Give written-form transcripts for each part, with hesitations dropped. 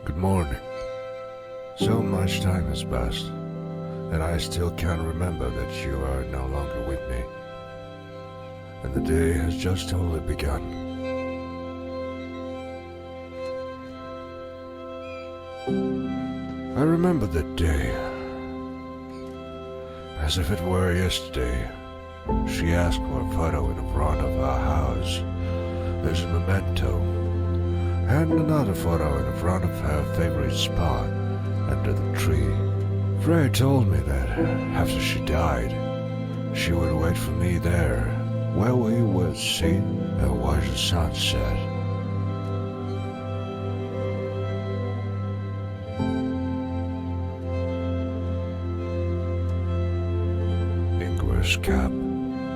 Good morning. So much time has passed, and I still can't remember that you are no longer with me. And the day has just only begun. I remember that day, as if it were yesterday. She asked for a photo in front of our house as a memento, and another photo in front of her favorite spot under the tree. Freya told me that after she died, she would wait for me there, where we would sit and watch the sunset. Ingvar's cap.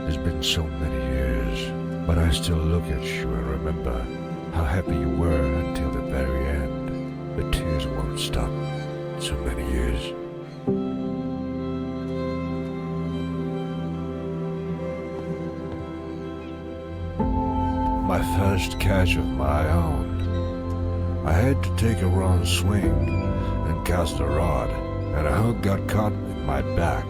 It's been so many years, but I still look at you and remember how happy you were until the very end. The tears won't stop. So many years. My first catch of my own. I had to take a wrong swing and cast a rod, and a hook got caught in my back.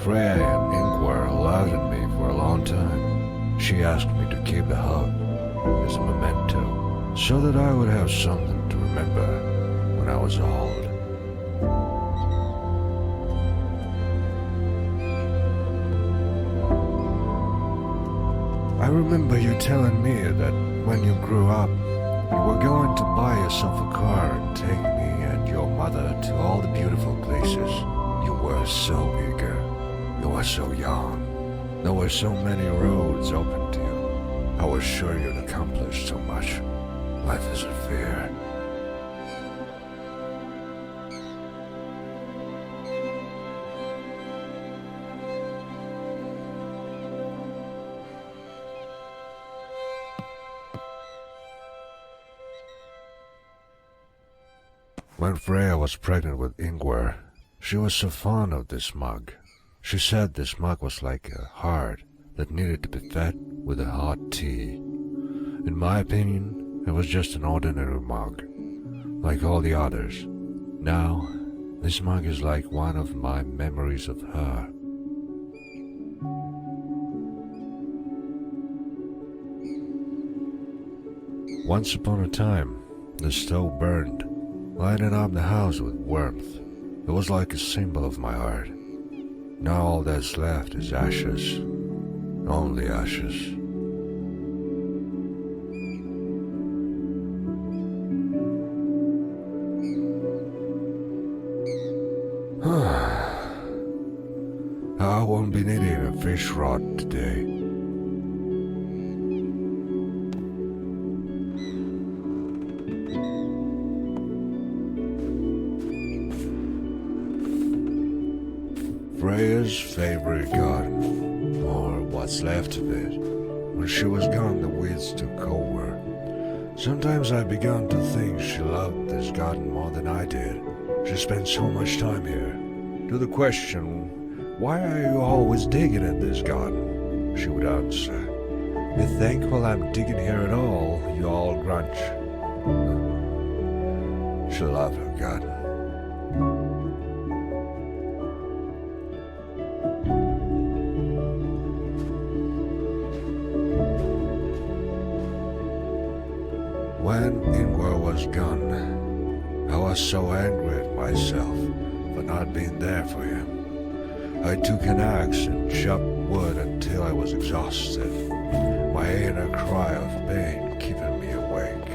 Freya and Ingvar laughed at me for a long time. She asked me to keep the hook as a memento, so that I would have something to remember when I was old. I remember you telling me that when you grew up, you were going to buy yourself a car and take me and your mother to all the beautiful places. You were so eager. You were so young. There were so many roads open to you. I was sure you'd accomplish so much. Life isn't fair. When Freya was pregnant with Ingvar, she was so fond of this mug. She said this mug was like a heart that needed to be fed with a hot tea. In my opinion, it was just an ordinary mug, like all the others. Now, this mug is like one of my memories of her. Once upon a time, the stove burned, lighting up the house with warmth. It was like a symbol of my heart. Now all that's left is ashes. Only ashes. I won't be needing a fish rod today. Freya's favorite garden, or what's left of it. When she was gone, the weeds took over. Sometimes I began to think she loved this garden more than I did. She spent so much time here. To the question, why are you always digging in this garden? She would answer, you think while I'm digging here at all, you all grunge. She loved her garden. When Ingvar was gone, I was so angry at myself for not being there for him. I took an axe and chopped wood until I was exhausted, my inner cry of pain keeping me awake.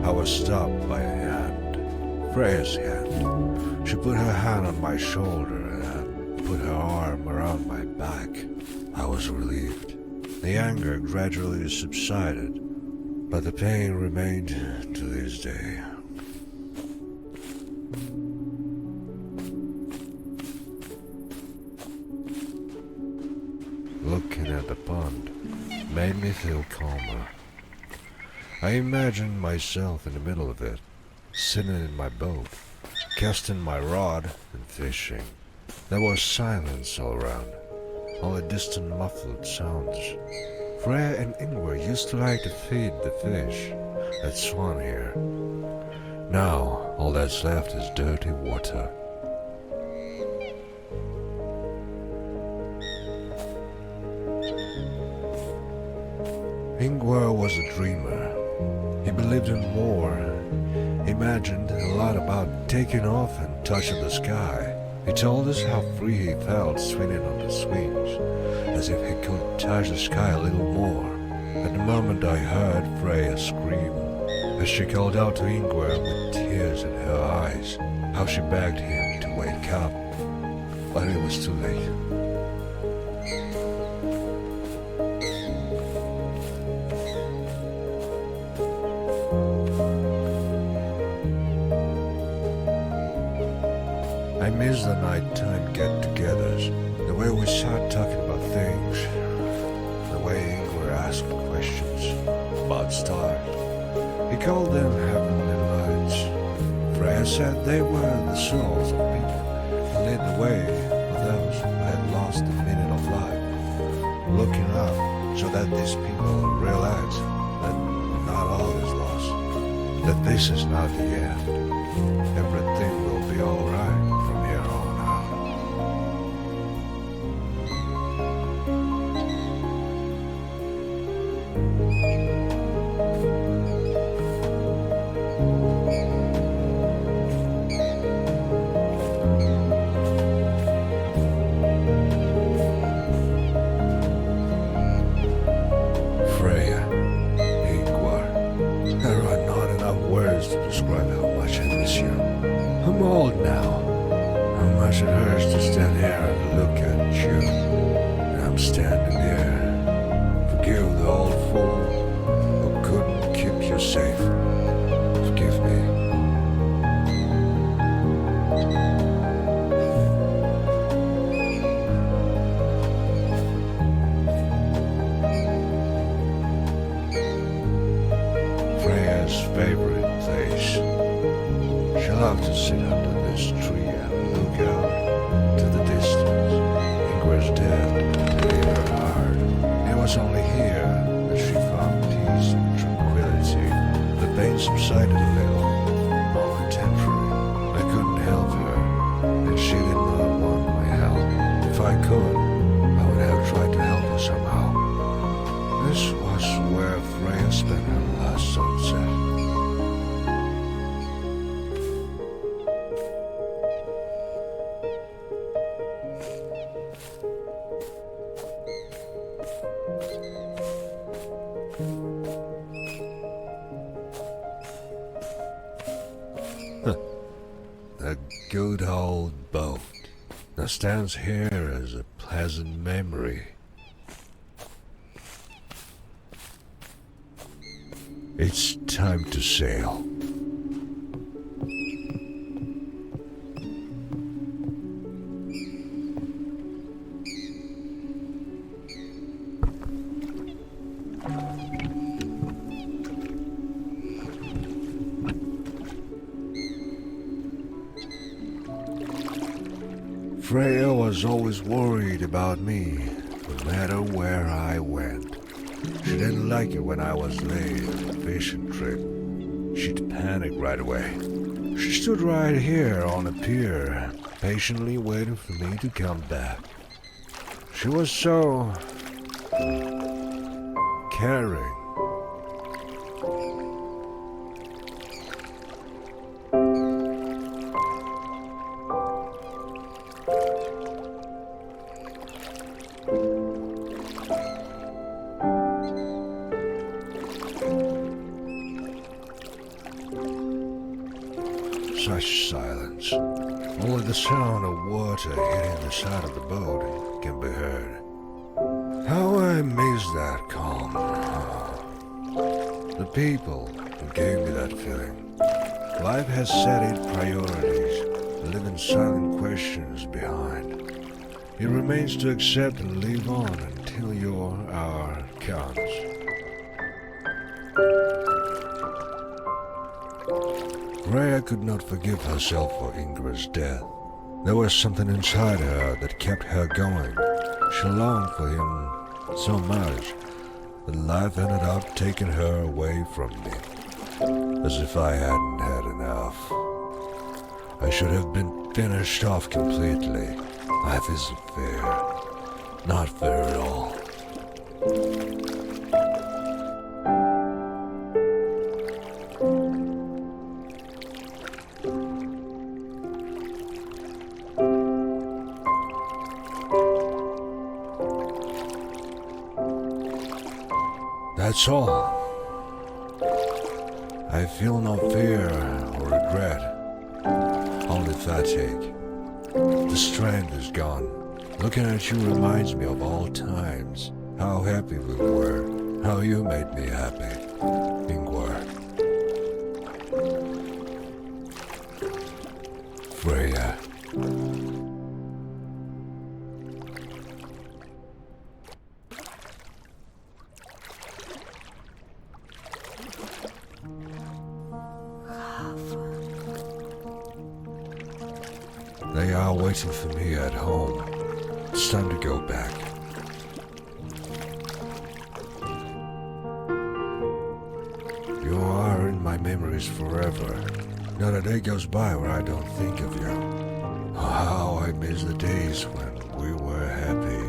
I was stopped by a hand, Freya's hand. She put her hand on my shoulder and put her arm around my back. I was relieved. The anger gradually subsided, but the pain remained to this day. Looking at the pond made me feel calmer. I imagined myself in the middle of it, sitting in my boat, casting my rod and fishing. There was silence all around, only distant muffled sounds. Freya and Ingvar used to like to feed the fish that swam here. Now, all that's left is dirty water. Ingvar was a dreamer. He believed in war, imagined a lot about taking off and touching the sky. He told us how free he felt swinging on the swings, as if he could touch the sky a little more. At the moment I heard Freya scream, as she called out to Ingvar with tears in her eyes, how she begged him to wake up, but it was too late. I miss the nighttime get-togethers, the way we sat talking about things, the way Ingvar asked questions about stars. He called them heavenly lights. Freya said they were the souls of people who led the way for those who had lost the meaning of life, looking up so that these people realize that not all is lost, that this is not the end. Everything will be all right. To describe how much I miss you. I'm old now. How much it hurts to stand here and look at you. And I'm standing here. Forgive the old fool who couldn't keep you safe. Forgive me. Freya's favorite place. She loved to sit under this tree and look out to the distance. Ingvar's death made her hard. It was only here that she found peace and tranquility. The pain subsided a little, only temporary. I couldn't help her, and she did not want my help. If I could, I would have tried to help her somehow. This was where Freya spent her last sunset. The good old boat that stands here as a pleasant memory. It's time to sail. Freya was always worried about me, no matter where I went. She didn't like it when I was late on a fishing trip. She'd panic right away. She stood right here on the pier, patiently waiting for me to come back. She was so caring. Such silence. Only the sound of water hitting the side of the boat can be heard. How I miss that calm. The people who gave me that feeling. Life has set its priorities, leaving silent questions behind. It remains to accept and live on until your hour comes. Freya could not forgive herself for Ingvar's death. There was something inside her that kept her going. She longed for him so much that life ended up taking her away from me, as if I hadn't had enough. enough. I should have been finished off completely. Life isn't fair. Not fair at all. That's all. I feel no fear or regret, only fatigue. The strength is gone. Looking at you reminds me of all times, how happy we were, how you made me happy, Ingvar. Freya. They are waiting for me at home. It's time to go back. You are in my memories forever. Not a day goes by where I don't think of you. Oh, how I miss the days when we were happy.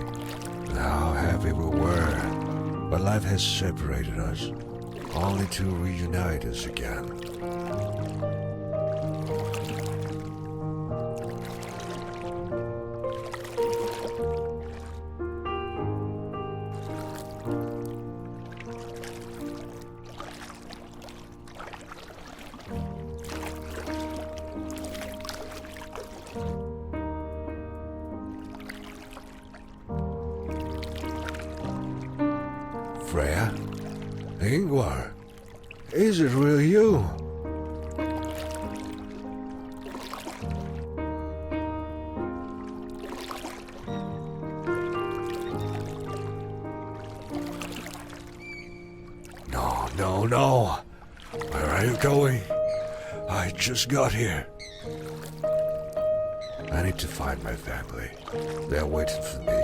And how happy we were. But life has separated us, only to reunite us again. Freya? Ingvar? Is it really you? No. Where are you going? I just got here. I need to find my family. They're waiting for me.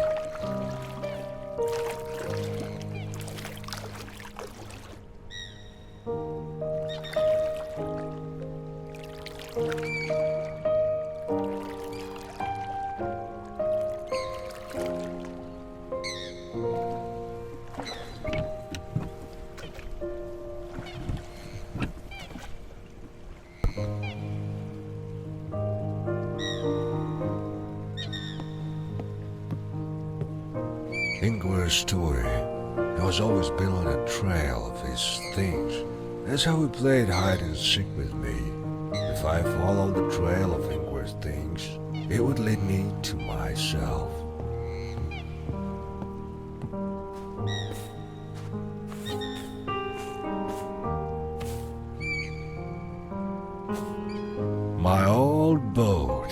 Ingvar's story has always been on a trail of his things. That's how he played hide and seek with me. If I followed the trail of Ingvar's things, it would lead me to myself. My old boat,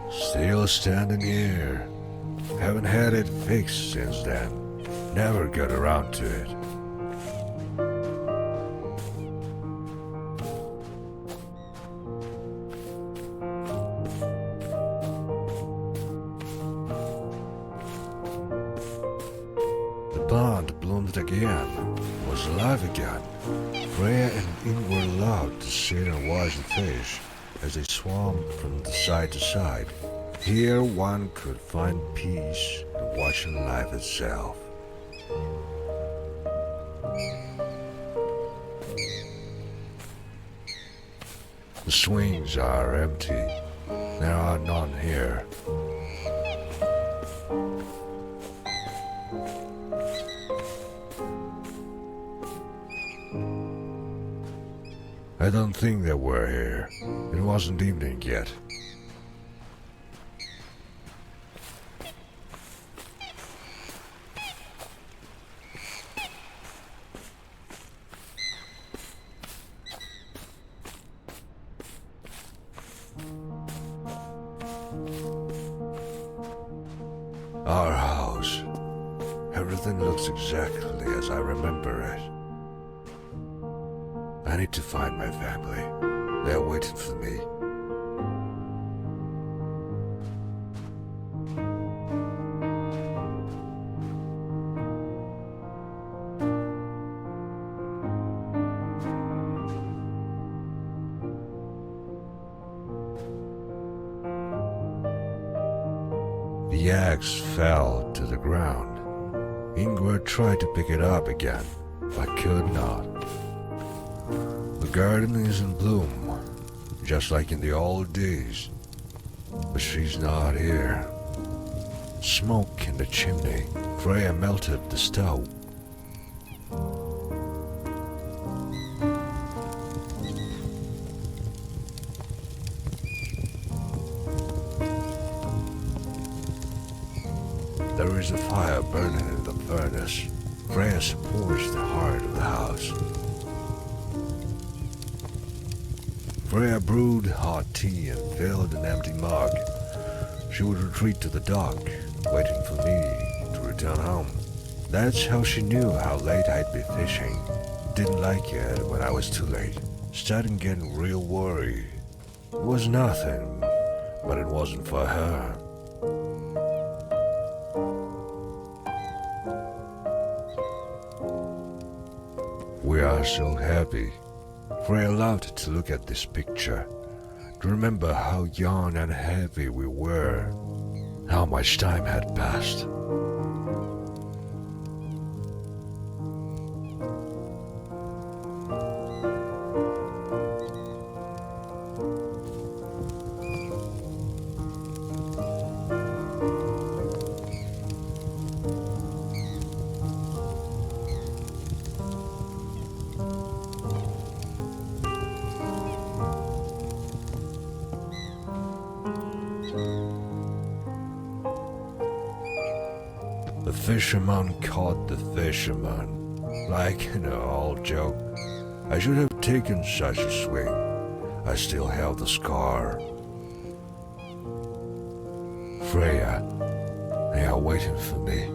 still standing here. Haven't had it fixed since then. Never got around to it. The pond bloomed again, was alive again. Freya and Ingvar loved to sit and watch the fish as they swam from side to side. Here one could find peace in watching life itself. The swings are empty. There are none here. I don't think they were here. It wasn't evening yet. Our house. Everything looks exactly as I remember it. I need to find my family. They're waiting for me. The axe fell to the ground. Ingrid tried to pick it up again, but could not. The garden is in bloom, just like in the old days, but she's not here. Smoke in the chimney. Freya melted the stove. There is a fire burning in the furnace. Freya supports the heart of the house. Freya brewed hot tea and filled an empty mug. She would retreat to the dock, waiting for me to return home. That's how she knew how late I'd be fishing. Didn't like it when I was too late. Starting getting real worried. It was nothing, but it wasn't for her. We are so happy. Freya loved to look at this picture, to remember how young and happy we were, how much time had passed. The fisherman caught the fisherman, like in an old joke. I should have taken such a swing. I still held the scar. Freya, they are waiting for me.